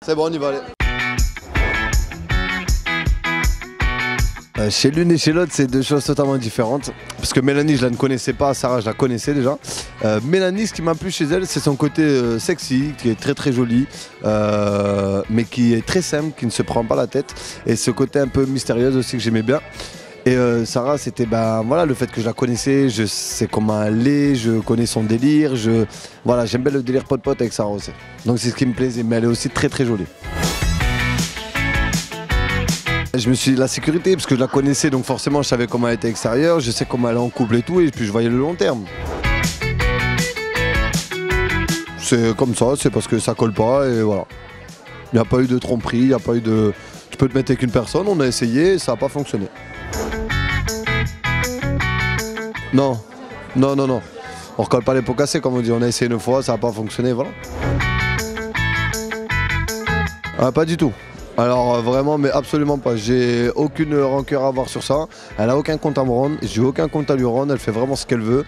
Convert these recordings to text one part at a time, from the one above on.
C'est bon, on y va, allez. Chez l'une et chez l'autre, c'est deux choses totalement différentes. Parce que Mélanie, je la ne connaissais pas, Sarah, je la connaissais déjà. Mélanie, ce qui m'a plu chez elle, c'est son côté sexy, qui est très très joli, mais qui est très simple, qui ne se prend pas la tête. Et ce côté un peu mystérieux aussi que j'aimais bien. Et Sarah, c'était voilà, le fait que je la connaissais, je sais comment elle est, je connais son délire. Voilà, j'aime bien le délire pote-pote avec Sarah aussi. Donc c'est ce qui me plaisait, mais elle est aussi très très jolie. Je me suis dit la sécurité parce que je la connaissais, donc forcément je savais comment elle était extérieure, je sais comment elle est en couple et tout, et puis je voyais le long terme. C'est comme ça, c'est parce que ça colle pas et voilà. Il n'y a pas eu de tromperie, il n'y a pas eu de... Tu peux te mettre avec une personne, on a essayé, ça n'a pas fonctionné. Non, non, non, non. On recolle pas les pots cassés comme on dit, on a essayé une fois, ça n'a pas fonctionné, voilà. Ah, pas du tout. Alors vraiment, mais absolument pas. J'ai aucune rancœur à avoir sur ça. Elle a aucun compte à me rendre. J'ai aucun compte à lui rendre. Elle fait vraiment ce qu'elle veut.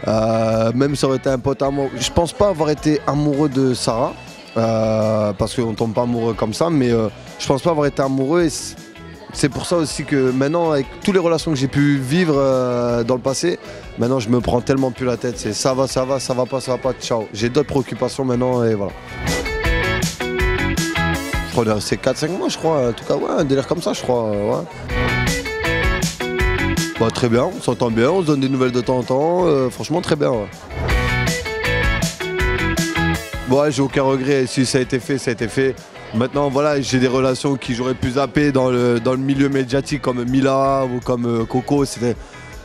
Même si ça aurait été un pote à moi. Je pense pas avoir été amoureux de Sarah. Parce qu'on tombe pas amoureux comme ça. Mais je pense pas avoir été amoureux. Et c'est pour ça aussi que maintenant, avec toutes les relations que j'ai pu vivre dans le passé, maintenant je me prends tellement plus la tête. C'est ça va, pas, ciao. J'ai d'autres préoccupations maintenant et voilà. C'est 4-5 mois je crois, en tout cas ouais, un délire comme ça je crois, ouais. Bah, très bien, on s'entend bien, on se donne des nouvelles de temps en temps, franchement très bien. Ouais, ouais, j'ai aucun regret, si ça a été fait, ça a été fait. Maintenant voilà, j'ai des relations qui j'aurais pu zapper dans le milieu médiatique comme Mila ou comme Coco, c'était...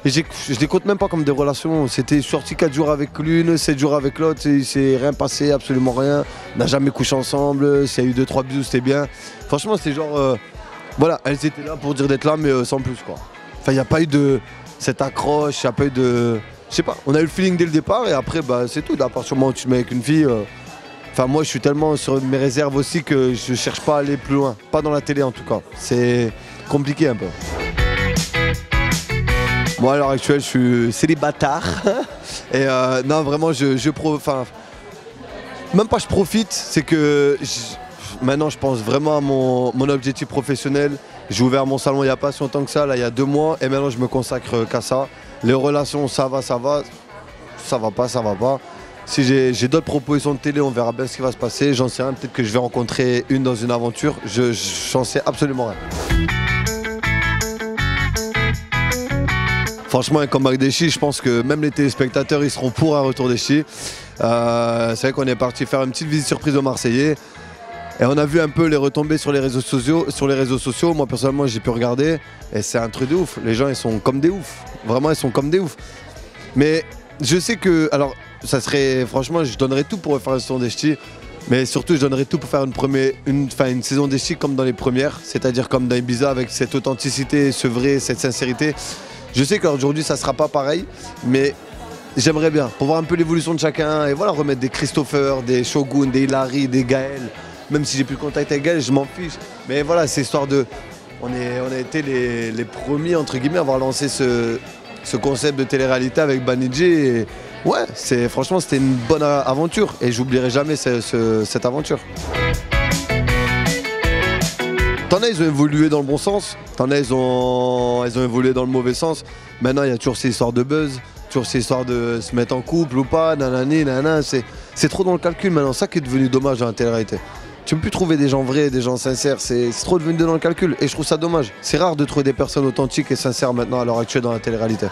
Et je les compte même pas comme des relations, c'était sorti 4 jours avec l'une, 7 jours avec l'autre, il s'est rien passé, absolument rien. On n'a jamais couché ensemble, s'il y a eu 2-3 bisous c'était bien. Franchement c'était genre, voilà, elles étaient là pour dire d'être là mais sans plus quoi. Enfin il n'y a pas eu de cette accroche, il n'y a pas eu de... Je sais pas, on a eu le feeling dès le départ et après bah, c'est tout, à partir du moment où tu te mets avec une fille... Enfin moi je suis tellement sur mes réserves aussi que je cherche pas à aller plus loin, pas dans la télé en tout cas. C'est compliqué un peu. Moi à l'heure actuelle je suis célibataire et non vraiment même pas je profite, c'est que maintenant je pense vraiment à mon objectif professionnel. J'ai ouvert mon salon il n'y a pas si longtemps que ça, là il y a 2 mois et maintenant je me consacre qu'à ça. Les relations ça va pas. Si j'ai d'autres propositions de télé, on verra bien ce qui va se passer, j'en sais rien, peut-être que je vais rencontrer une dans une aventure, j'en sais absolument rien. Franchement, un comeback des Chi, je pense que même les téléspectateurs ils seront pour un retour des Chi. C'est vrai qu'on est parti faire une petite visite surprise aux Marseillais. Et on a vu un peu les retombées sur les réseaux sociaux. Moi personnellement j'ai pu regarder et c'est un truc de ouf. Les gens ils sont comme des oufs. Vraiment ils sont comme des oufs. Mais je sais que, alors ça serait, franchement je donnerais tout pour faire une saison des Chi. Mais surtout je donnerais tout pour faire une saison des Chi comme dans les premières. C'est-à-dire comme dans Ibiza avec cette authenticité, ce vrai, cette sincérité. Je sais qu'aujourd'hui ça sera pas pareil, mais j'aimerais bien pour voir un peu l'évolution de chacun et voilà, remettre des Christopher, des Shogun, des Hilary, des Gaël. Même si j'ai plus de contact avec Gaël, je m'en fiche. Mais voilà, c'est histoire de... On a été les premiers entre guillemets à avoir lancé ce concept de télé-réalité avec Banijé. Et ouais, franchement c'était une bonne aventure et j'oublierai jamais cette aventure. T'en as, ils ont évolué dans le bon sens, t'en as, ils ont évolué dans le mauvais sens. Maintenant, il y a toujours ces histoires de buzz, toujours ces histoires de se mettre en couple ou pas, nanani, nanana. C'est trop dans le calcul maintenant, ça qui est devenu dommage dans la télé-réalité. Tu ne peux plus trouver des gens vrais, des gens sincères, c'est trop devenu dans le calcul et je trouve ça dommage. C'est rare de trouver des personnes authentiques et sincères maintenant à l'heure actuelle dans la télé-réalité.